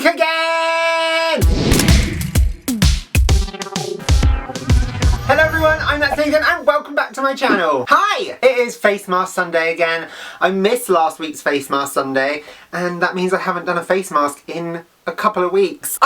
again! Hello everyone, I'm thatsNathan and welcome back to my channel. Hi! It is Face Mask Sunday again. I missed last week's Face Mask Sunday and that means I haven't done a face mask in a couple of weeks.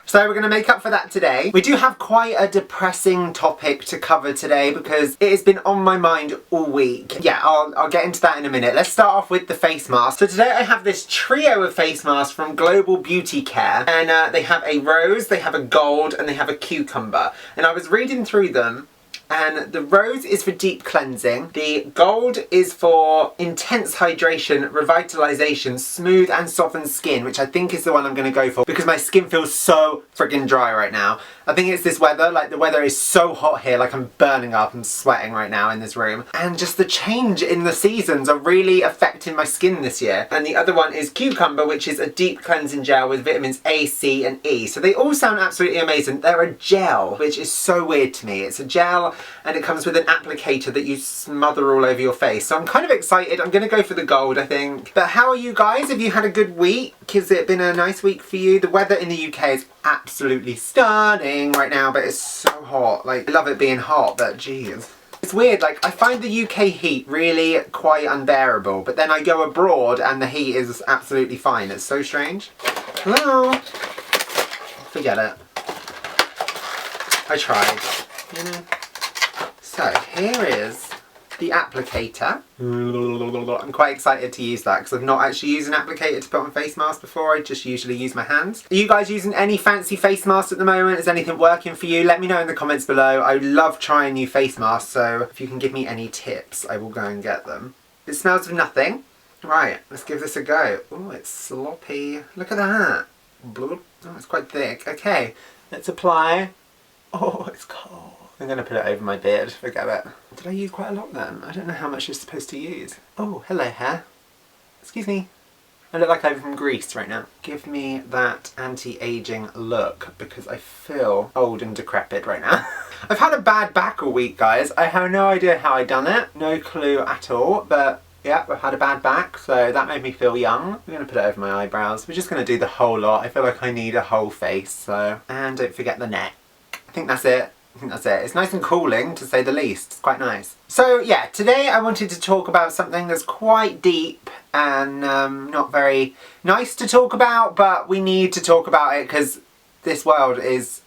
So we're going to make up for that today. We do have quite a depressing topic to cover today because it has been on my mind all week. Yeah, I'll get into that in a minute. Let's start off with the face mask. So today I have this trio of face masks from Global Beauty Care, and they have a rose, they have a gold, and they have a cucumber. And I was reading through them, and the rose is for deep cleansing, the gold is for intense hydration, revitalization, smooth and softened skin, which I think is the one I'm going to go for because my skin feels so freaking dry right now. I think it's this weather, like the weather is so hot here, like I'm burning up, I'm sweating right now in this room. And just the change in the seasons are really affecting my skin this year. And the other one is cucumber, which is a deep cleansing gel with vitamins A, C and E. So they all sound absolutely amazing. They're a gel, which is so weird to me. It's a gel and it comes with an applicator that you smother all over your face. So I'm kind of excited. I'm going to go for the gold, I think. But how are you guys? Have you had a good week? Has it been a nice week for you? The weather in the UK is absolutely stunning right now, but it's so hot. Like, I love it being hot, but geez. It's weird, like, I find the UK heat really quite unbearable, but then I go abroad and the heat is absolutely fine. It's so strange. Hello? Forget it. I tried, you know. So, here is the applicator. I'm quite excited to use that because I've not actually used an applicator to put on face masks before. I just usually use my hands. Are you guys using any fancy face masks at the moment? Is anything working for you? Let me know in the comments below. I love trying new face masks, so if you can give me any tips, I will go and get them. It smells of nothing. Right, let's give this a go. Oh, it's sloppy. Look at that. Oh, it's quite thick. Okay, let's apply. Oh, it's cold. I'm going to put it over my beard, forget it. Did I use quite a lot then? I don't know how much you're supposed to use. Oh, hello hair. Excuse me. I look like I'm from Greece right now. Give me that anti-aging look because I feel old and decrepit right now. I've had a bad back all week, guys. I have no idea how I done it. No clue at all, but yeah, I've had a bad back, so that made me feel young. I'm going to put it over my eyebrows. We're just going to do the whole lot. I feel like I need a whole face, so. And don't forget the neck. I think that's it. It's nice and cooling, to say the least. It's quite nice. So yeah, today I wanted to talk about something that's quite deep and not very nice to talk about, but we need to talk about it because this world is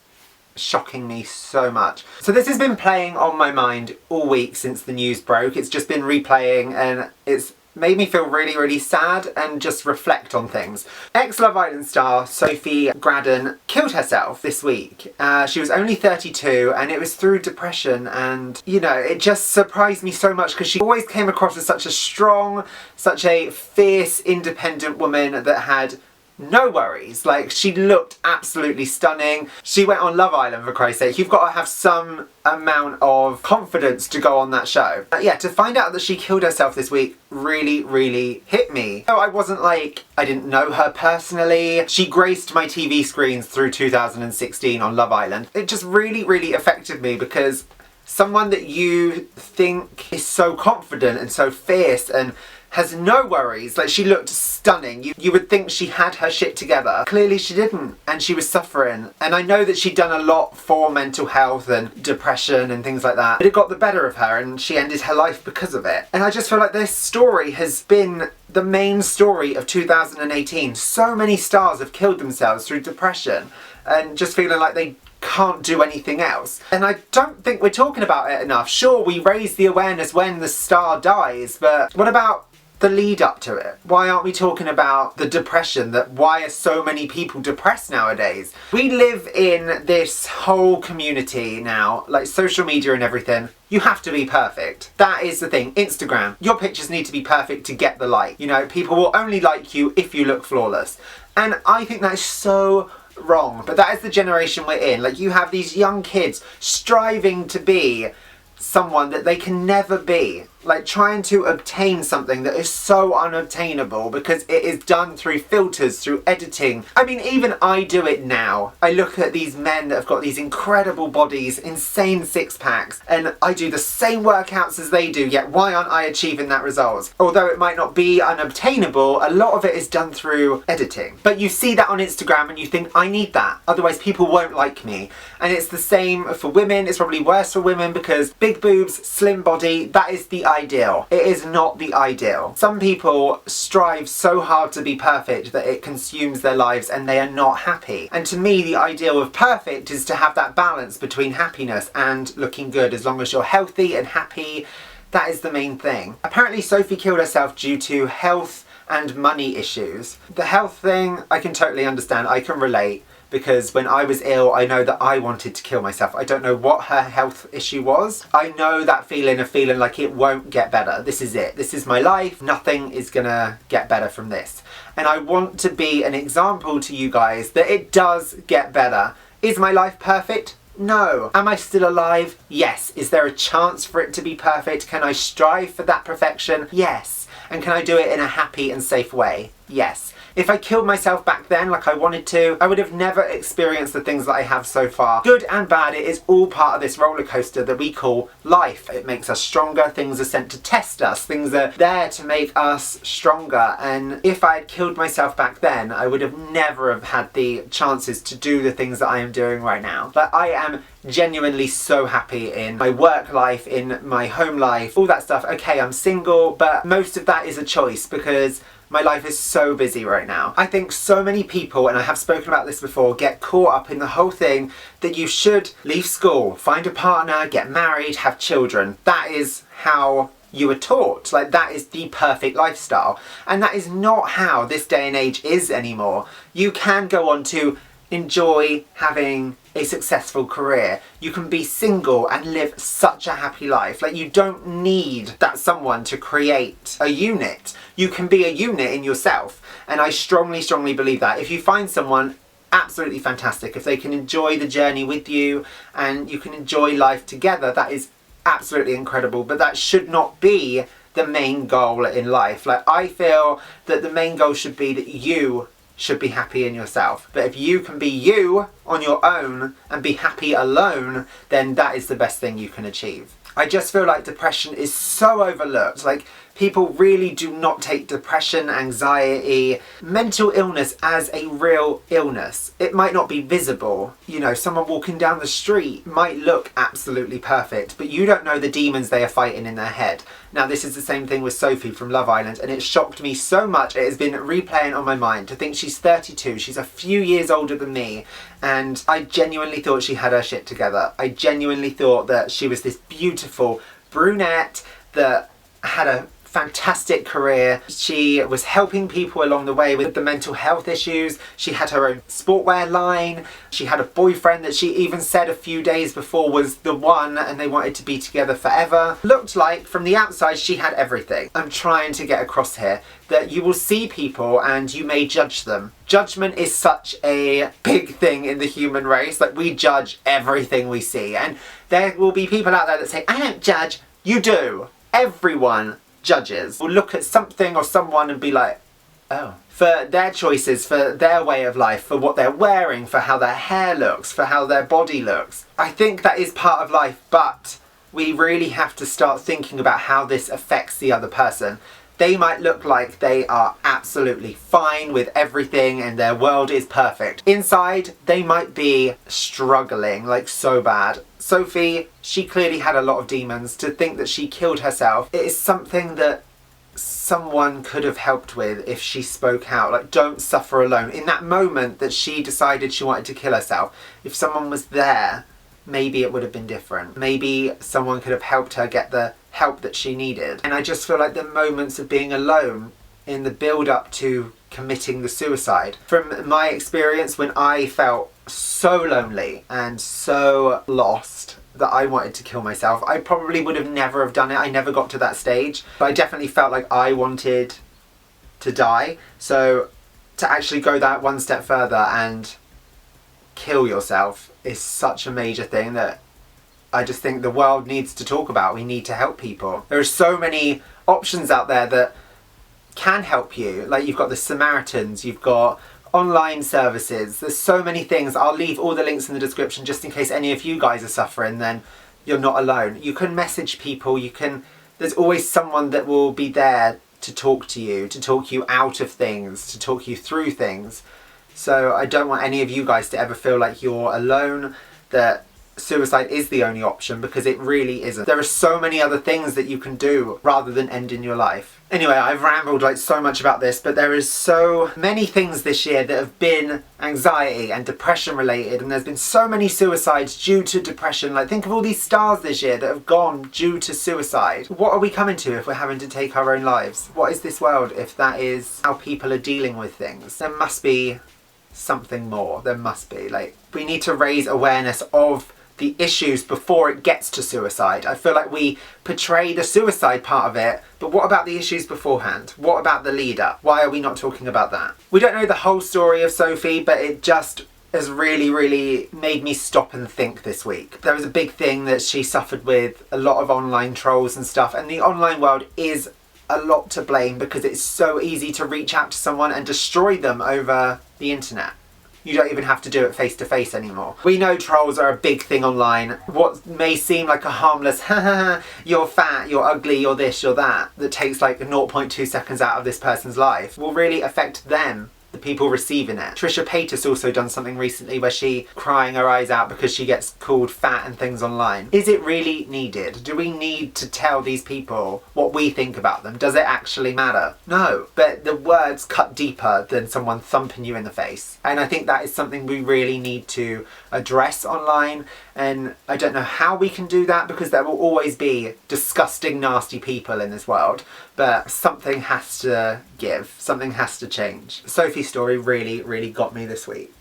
shocking me so much. So this has been playing on my mind all week since the news broke. It's just been replaying and it's made me feel really, really sad and just reflect on things. Ex-Love Island star Sophie Brandon killed herself this week. She was only 32 and it was through depression, and you know, it just surprised me so much because she always came across as such a strong, such a fierce, independent woman that had no worries. Like, she looked absolutely stunning. She went on Love Island, for Christ's sake. You've got to have some amount of confidence to go on that show. Yeah, to find out that she killed herself this week really, really hit me. So I wasn't like, I didn't know her personally. She graced my TV screens through 2016 on Love Island. It just really, really affected me because someone that you think is so confident and so fierce and has no worries, like, she looked stunning. You would think she had her shit together. Clearly she didn't, and she was suffering. And I know that she'd done a lot for mental health and depression and things like that, but it got the better of her and she ended her life because of it. And I just feel like this story has been the main story of 2018. So many stars have killed themselves through depression and just feeling like they can't do anything else. And I don't think we're talking about it enough. Sure, we raise the awareness when the star dies, but what about the lead up to it? Why aren't we talking about the depression? Why are so many people depressed nowadays? We live in this whole community now, like social media and everything. You have to be perfect. That is the thing. Instagram, your pictures need to be perfect to get the like. You know, people will only like you if you look flawless. And I think that is so wrong, but that is the generation we're in. Like, you have these young kids striving to be someone that they can never be. Like trying to obtain something that is so unobtainable because it is done through filters, through editing. I mean, even I do it now. I look at these men that have got these incredible bodies, insane six packs, and I do the same workouts as they do, yet why aren't I achieving that result? Although it might not be unobtainable, a lot of it is done through editing. But you see that on Instagram and you think, I need that, otherwise people won't like me. And it's the same for women. It's probably worse for women because big boobs, slim body, that is the ideal. It is not the ideal. Some people strive so hard to be perfect that it consumes their lives and they are not happy. And to me, the ideal of perfect is to have that balance between happiness and looking good. As long as you're healthy and happy, that is the main thing. Apparently Sophie killed herself due to health and money issues. The health thing, I can totally understand. I can relate. Because when I was ill, I know that I wanted to kill myself. I don't know what her health issue was. I know that feeling of feeling like it won't get better. This is it. This is my life. Nothing is gonna get better from this. And I want to be an example to you guys that it does get better. Is my life perfect? No. Am I still alive? Yes. Is there a chance for it to be perfect? Can I strive for that perfection? Yes. And can I do it in a happy and safe way? Yes. If I killed myself back then like I wanted to, I would have never experienced the things that I have so far. Good and bad, it is all part of this roller coaster that we call life. It makes us stronger, things are sent to test us, things are there to make us stronger. And if I had killed myself back then, I would have never have had the chances to do the things that I am doing right now. But I am genuinely so happy in my work life, in my home life, all that stuff. Okay, I'm single, but most of that is a choice because my life is so busy right now. I think so many people, and I have spoken about this before, get caught up in the whole thing that you should leave school, find a partner, get married, have children. That is how you were taught. Like, that is the perfect lifestyle. And that is not how this day and age is anymore. You can go on to enjoy having a successful career. You can be single and live such a happy life. Like, you don't need that someone to create a unit. You can be a unit in yourself. And I strongly, strongly believe that. If you find someone, absolutely fantastic. If they can enjoy the journey with you and you can enjoy life together, that is absolutely incredible. But that should not be the main goal in life. Like, I feel that the main goal should be that you should be happy in yourself. But if you can be you on your own and be happy alone, then that is the best thing you can achieve. I just feel like depression is so overlooked. Like, people really do not take depression, anxiety, mental illness as a real illness. It might not be visible. You know, someone walking down the street might look absolutely perfect, but you don't know the demons they are fighting in their head. Now, this is the same thing with Sophie from Love Island, and it shocked me so much. It has been replaying on my mind to think she's 32. She's a few years older than me, and I genuinely thought she had her shit together. I genuinely thought that she was this beautiful brunette that had a fantastic career. She was helping people along the way with the mental health issues. She had her own sportwear line. She had a boyfriend that she even said a few days before was the one and they wanted to be together forever. Looked like from the outside she had everything. I'm trying to get across here that you will see people and you may judge them. Judgment is such a big thing in the human race. Like, we judge everything we see, and there will be people out there that say, I don't judge. You do. Everyone judges will look at something or someone and be like, oh, for their choices, for their way of life, for what they're wearing, for how their hair looks, for how their body looks. I think that is part of life, but we really have to start thinking about how this affects the other person. They might look like they are absolutely fine with everything and their world is perfect. Inside, they might be struggling, like, so bad. Sophie, she clearly had a lot of demons. To think that she killed herself, it is something that someone could have helped with if she spoke out. Like, don't suffer alone. In that moment that she decided she wanted to kill herself, if someone was there, maybe it would have been different. Maybe someone could have helped her get the help that she needed. And I just feel like the moments of being alone in the build up to committing the suicide, from my experience, when I felt so lonely and so lost that I wanted to kill myself, I probably would have never have done it. I never got to that stage, but I definitely felt like I wanted to die. So to actually go that one step further and kill yourself is such a major thing that I just think the world needs to talk about. We need to help people. There are so many options out there that can help you. Like, you've got the Samaritans, you've got online services, there's so many things. I'll leave all the links in the description just in case any of you guys are suffering, then you're not alone. You can message people, there's always someone that will be there to talk you out of things, to talk you through things. So I don't want any of you guys to ever feel like you're alone, that suicide is the only option, because it really isn't. There are so many other things that you can do rather than ending your life. Anyway, I've rambled like so much about this, but there is so many things this year that have been anxiety and depression related, and there's been so many suicides due to depression. Like, think of all these stars this year that have gone due to suicide. What are we coming to if we're having to take our own lives? What is this world if that is how people are dealing with things? There must be something more. There must be. Like, we need to raise awareness of the issues before it gets to suicide. I feel like we portray the suicide part of it, but what about the issues beforehand? What about the leader? Why are we not talking about that? We don't know the whole story of Sophie, but it just has really made me stop and think this week. There was a big thing that she suffered with, a lot of online trolls and stuff, and the online world is a lot to blame because it's so easy to reach out to someone and destroy them over the internet. You don't even have to do it face to face anymore. We know trolls are a big thing online. What may seem like a harmless, you're fat, you're ugly, you're this, you're that takes like 0.2 seconds out of this person's life, will really affect them, the people receiving it. Trisha Paytas also done something recently where she crying her eyes out because she gets called fat and things online. Is it really needed? Do we need to tell these people what we think about them? Does it actually matter? No, but the words cut deeper than someone thumping you in the face. And I think that is something we really need to address online. And I don't know how we can do that, because there will always be disgusting, nasty people in this world. But something has to give. Something has to change. Sophie's story really got me this week.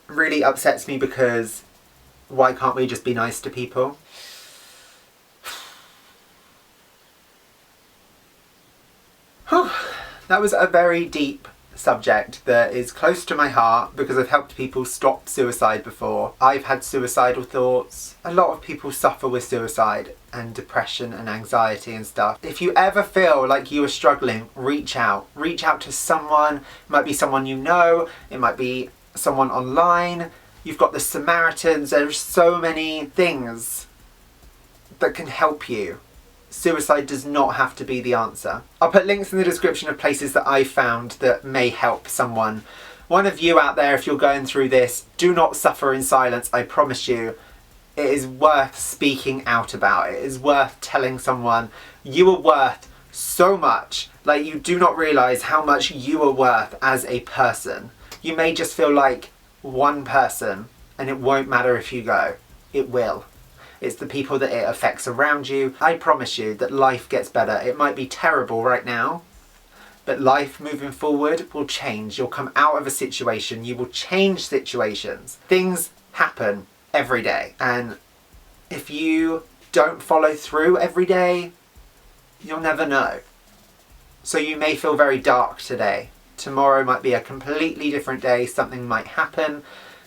Really upsets me because why can't we just be nice to people? That was a very deep subject that is close to my heart because I've helped people stop suicide before. I've had suicidal thoughts. A lot of people suffer with suicide and depression and anxiety and stuff. If you ever feel like you are struggling, reach out. Reach out to someone. It might be someone you know. It might be someone online. You've got the Samaritans. There's so many things that can help you. Suicide does not have to be the answer. I'll put links in the description of places that I found that may help someone. One of you out there, if you're going through this, do not suffer in silence. I promise you, it is worth speaking out about. It is worth telling someone you are worth so much. Like, you do not realise how much you are worth as a person. You may just feel like one person, and it won't matter if you go. It will. It's the people that it affects around you. I promise you that life gets better. It might be terrible right now, but life moving forward will change. You'll come out of a situation. You will change situations. Things happen every day. And if you don't follow through every day, you'll never know. So you may feel very dark today. Tomorrow might be a completely different day. Something might happen.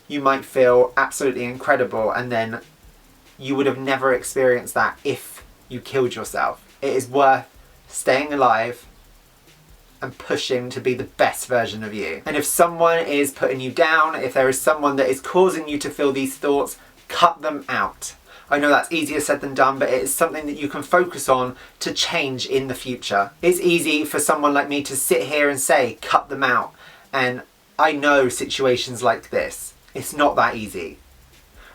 You might feel absolutely incredible, and then you would have never experienced that if you killed yourself. It is worth staying alive and pushing to be the best version of you. And if someone is putting you down, if there is someone that is causing you to feel these thoughts, cut them out. I know that's easier said than done, but it is something that you can focus on to change in the future. It's easy for someone like me to sit here and say, cut them out. And I know situations like this. It's not that easy.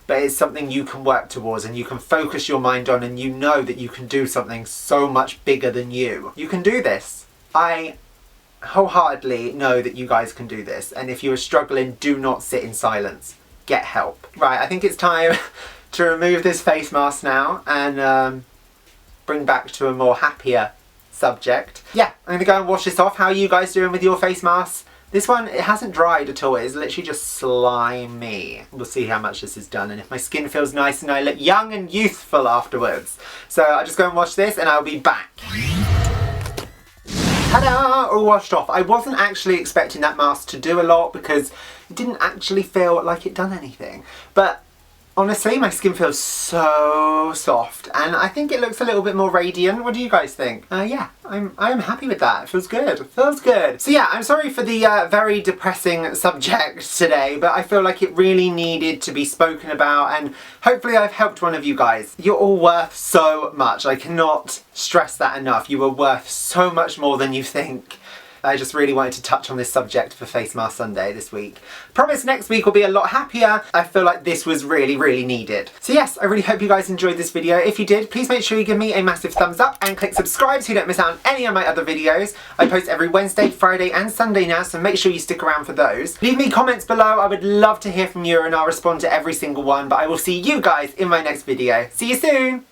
But it's something you can work towards and you can focus your mind on, and you know that you can do something so much bigger than you. You can do this. I wholeheartedly know that you guys can do this. And if you are struggling, do not sit in silence. Get help. Right, I think it's time to remove this face mask now and bring back to a more happier subject. Yeah, I'm gonna go and wash this off. How are you guys doing with your face masks? This one, it hasn't dried at all. It's literally just slimy. We'll see how much this is done and if my skin feels nice and I look young and youthful afterwards. So I'll just go and wash this and I'll be back. ta-da, all washed off. I wasn't actually expecting that mask to do a lot because it didn't actually feel like it done anything. But honestly, my skin feels so soft and I think it looks a little bit more radiant. What do you guys think? Yeah, I'm happy with that. It feels good. It feels good. So yeah, I'm sorry for the very depressing subject today, but I feel like it really needed to be spoken about and hopefully I've helped one of you guys. You're all worth so much. I cannot stress that enough. You are worth so much more than you think. I just really wanted to touch on this subject for Face Mask Sunday this week. Promise next week will be a lot happier. I feel like this was really, really needed. So yes, I really hope you guys enjoyed this video. If you did, please make sure you give me a massive thumbs up and click subscribe so you don't miss out on any of my other videos. I post every Wednesday, Friday and Sunday now, so make sure you stick around for those. Leave me comments below. I would love to hear from you and I'll respond to every single one, but I will see you guys in my next video. See you soon!